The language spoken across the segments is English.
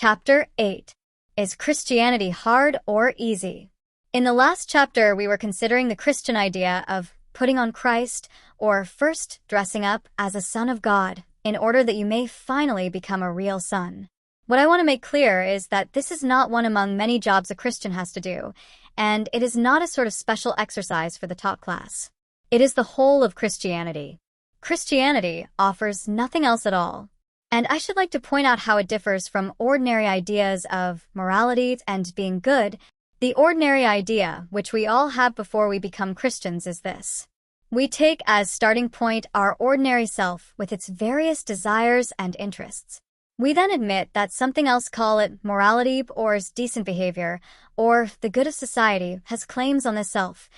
Chapter 8. Is Christianity hard or easy? In the last chapter, we were considering the Christian idea of putting on Christ, or first dressing up as a son of God, in order that you may finally become a real son. What I want to make clear is that this is not one among many jobs a Christian has to do, and it is not a sort of special exercise for the taught class. It is the whole of Christianity. Christianity offers nothing else at all. And I should like to point out how it differs from ordinary ideas of morality and being good. The ordinary idea, which we all have before we become Christians, is this. We take as starting point our ordinary self with its various desires and interests. We then admit that something else, call it morality or decent behavior, or the good of society, has claims on this self,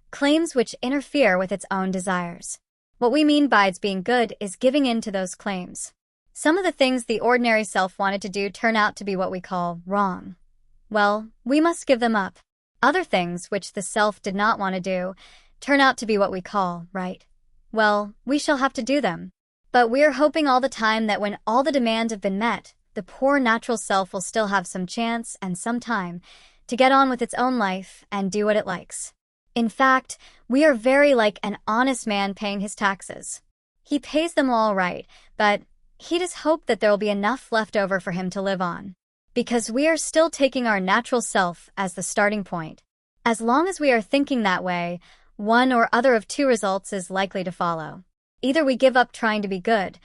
claims which interfere with its own desires. What we mean by its being good is giving in to those claims. Some of the things the ordinary self wanted to do turn out to be what we call wrong. Well, we must give them up. Other things which the self did not want to do turn out to be what we call right. Well, we shall have to do them. But we are hoping all the time that when all the demands have been met, the poor natural self will still have some chance and some time to get on with its own life and do what it likes. In fact, we are very like an honest man paying his taxes. He pays them all right, but he does hope that there will be enough left over for him to live on. Because we are still taking our natural self as the starting point. As long as we are thinking that way, one or other of two results is likely to follow. Either we give up trying to be good,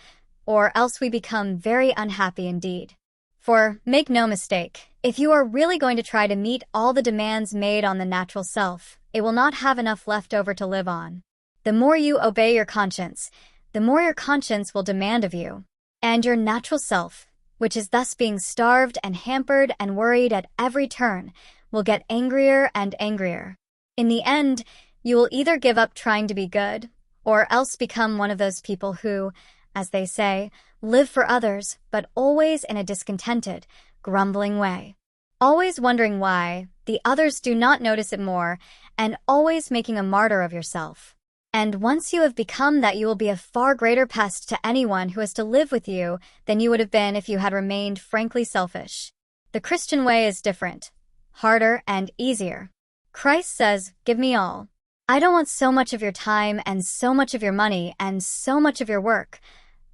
or else we become very unhappy indeed. For, make no mistake, if you are really going to try to meet all the demands made on the natural self, it will not have enough left over to live on. The more you obey your conscience, the more your conscience will demand of you. And your natural self, which is thus being starved and hampered and worried at every turn, will get angrier and angrier. In the end, you will either give up trying to be good, or else become one of those people who, as they say, live for others, but always in a discontented, grumbling way. Always wondering why the others do not notice it more, and always making a martyr of yourself. And once you have become that, you will be a far greater pest to anyone who has to live with you than you would have been if you had remained frankly selfish. The Christian way is different, harder and easier. Christ says, "Give me all. I don't want so much of your time and so much of your money and so much of your work.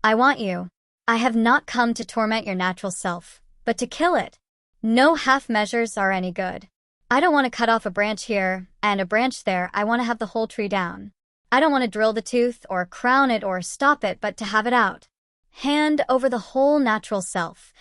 I want you. I have not come to torment your natural self, but to kill it. No half measures are any good. I don't want to cut off a branch here and a branch there. I want to have the whole tree down. I don't want to drill the tooth or crown it or stop it, but to have it out. Hand over the whole natural self,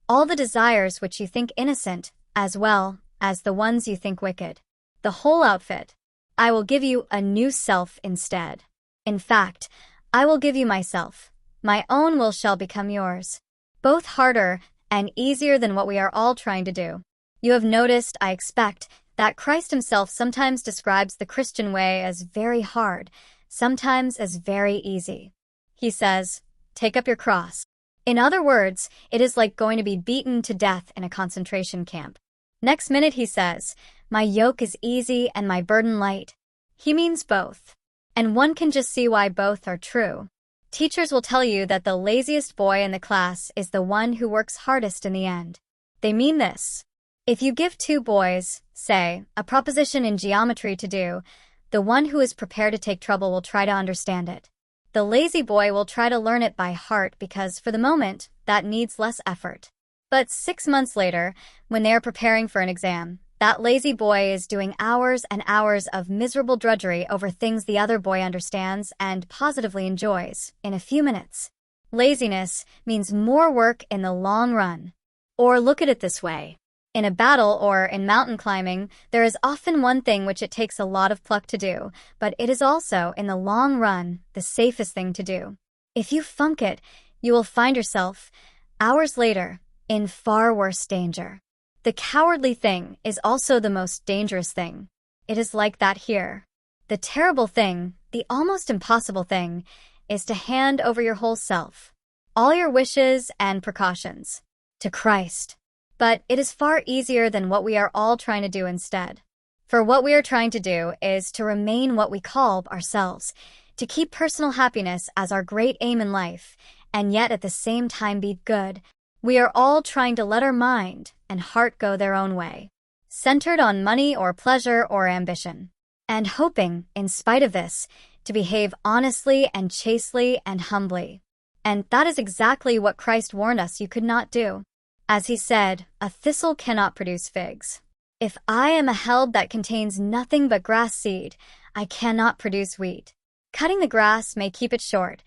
all the desires which you think innocent, as well as the ones you think wicked. The whole outfit. I will give you a new self instead. In fact, I will give you myself. My own will shall become yours." Both harder and easier than what we are all trying to do. You have noticed, I expect, that Christ himself sometimes describes the Christian way as very hard, sometimes as very easy. He says, "Take up your cross." In other words, it is like going to be beaten to death in a concentration camp. Next minute he says, "My yoke is easy and my burden light." He means both. And one can just see why both are true. Teachers will tell you that the laziest boy in the class is the one who works hardest in the end. They mean this. If you give two boys, say, a proposition in geometry to do, the one who is prepared to take trouble will try to understand it. The lazy boy will try to learn it by heart because, for the moment, that needs less effort. But 6 months later, when they are preparing for an exam, that lazy boy is doing hours and hours of miserable drudgery over things the other boy understands and positively enjoys in a few minutes. Laziness means more work in the long run. Or look at it this way. In a battle or in mountain climbing, there is often one thing which it takes a lot of pluck to do, but it is also, in the long run, the safest thing to do. If you funk it, you will find yourself, hours later, in far worse danger. The cowardly thing is also the most dangerous thing. It is like that here. The terrible thing, the almost impossible thing, is to hand over your whole self, all your wishes and precautions, to Christ. But it is far easier than what we are all trying to do instead. For what we are trying to do is to remain what we call ourselves, to keep personal happiness as our great aim in life, and yet at the same time be good, We are all trying to let our mind and heart go their own way, centered on money or pleasure or ambition, and hoping, in spite of this, to behave honestly and chastely and humbly. And that is exactly what Christ warned us you could not do. As he said, a thistle cannot produce figs. If I am a helve that contains nothing but grass seed, I cannot produce wheat. Cutting the grass may keep it short,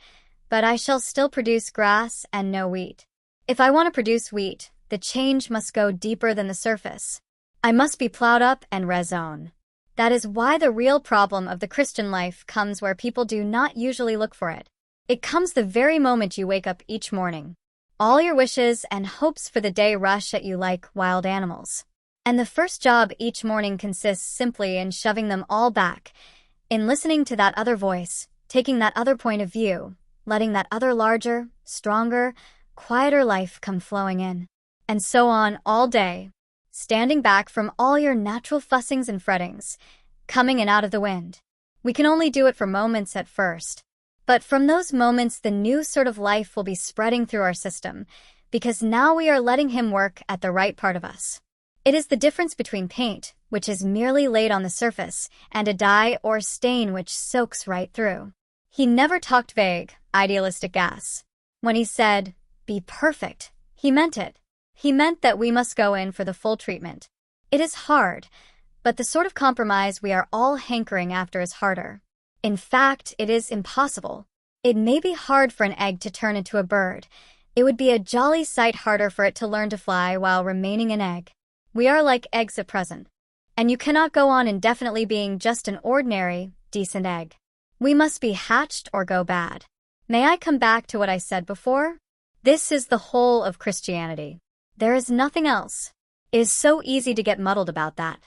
but I shall still produce grass and no wheat. If I want to produce wheat, the change must go deeper than the surface. I must be plowed up and raisonné. That is why the real problem of the Christian life comes where people do not usually look for it. It comes the very moment you wake up each morning. All your wishes and hopes for the day rush at you like wild animals. And the first job each morning consists simply in shoving them all back, in listening to that other voice, taking that other point of view, letting that other larger, stronger, quieter life come flowing in. And so on all day, standing back from all your natural fussings and frettings, coming in out of the wind. We can only do it for moments at first. But from those moments, the new sort of life will be spreading through our system, because now we are letting him work at the right part of us. It is the difference between paint, which is merely laid on the surface, and a dye or stain which soaks right through. He never talked vague, idealistic gas. When he said, "Be perfect," he meant it. He meant that we must go in for the full treatment. It is hard, but the sort of compromise we are all hankering after is harder. In fact, it is impossible. It may be hard for an egg to turn into a bird. It would be a jolly sight harder for it to learn to fly while remaining an egg. We are like eggs at present. And you cannot go on indefinitely being just an ordinary, decent egg. We must be hatched or go bad. May I come back to what I said before? This is the whole of Christianity. There is nothing else. It is so easy to get muddled about that.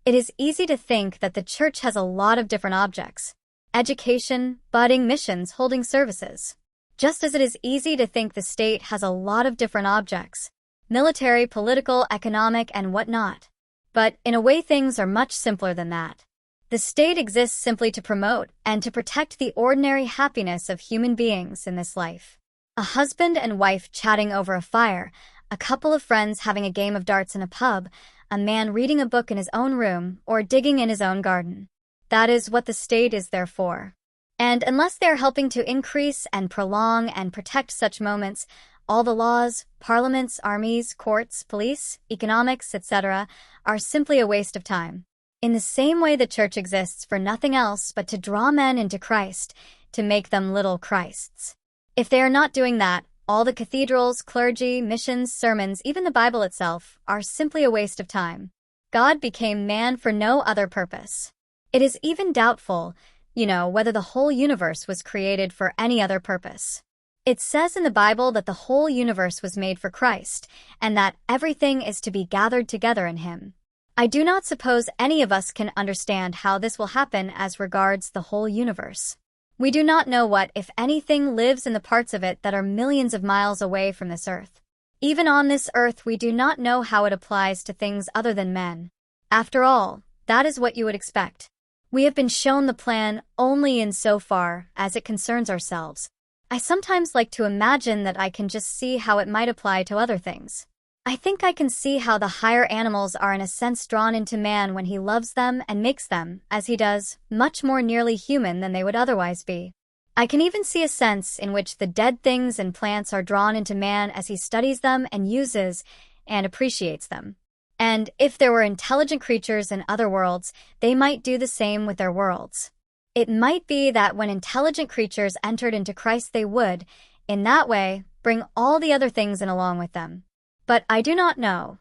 It is easy to think that the church has a lot of different objects. Education, budding missions, holding services. Just as it is easy to think the state has a lot of different objects. Military, political, economic, and whatnot. But in a way things are much simpler than that. The state exists simply to promote and to protect the ordinary happiness of human beings in this life. A husband and wife chatting over a fire, a couple of friends having a game of darts in a pub, a man reading a book in his own room or digging in his own garden. That is what the state is there for. And unless they are helping to increase and prolong and protect such moments, all the laws, parliaments, armies, courts, police, economics, etc., are simply a waste of time. In the same way the church exists for nothing else but to draw men into Christ, to make them little Christs. If they are not doing that, all the cathedrals, clergy, missions, sermons, even the Bible itself, are simply a waste of time. God became man for no other purpose. It is even doubtful, whether the whole universe was created for any other purpose. It says in the Bible that the whole universe was made for Christ, and that everything is to be gathered together in him. I do not suppose any of us can understand how this will happen as regards the whole universe. We do not know what, if anything, lives in the parts of it that are millions of miles away from this earth. Even on this earth, we do not know how it applies to things other than men. After all, that is what you would expect. We have been shown the plan only in so far as it concerns ourselves. I sometimes like to imagine that I can just see how it might apply to other things. I think I can see how the higher animals are in a sense drawn into man when he loves them and makes them, as he does, much more nearly human than they would otherwise be. I can even see a sense in which the dead things and plants are drawn into man as he studies them and uses and appreciates them. And if there were intelligent creatures in other worlds, they might do the same with their worlds. It might be that when intelligent creatures entered into Christ they would, in that way, bring all the other things in along with them. But I do not know.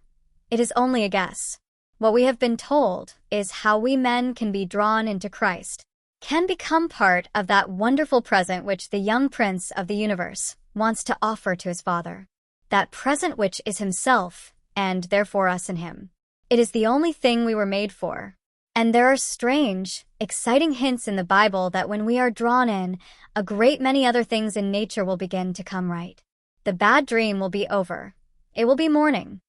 It is only a guess. What we have been told is how we men can be drawn into Christ, can become part of that wonderful present which the young prince of the universe wants to offer to his Father. That present which is himself, and therefore us in him. It is the only thing we were made for. And there are strange, exciting hints in the Bible that when we are drawn in, a great many other things in nature will begin to come right. The bad dream will be over. It will be morning.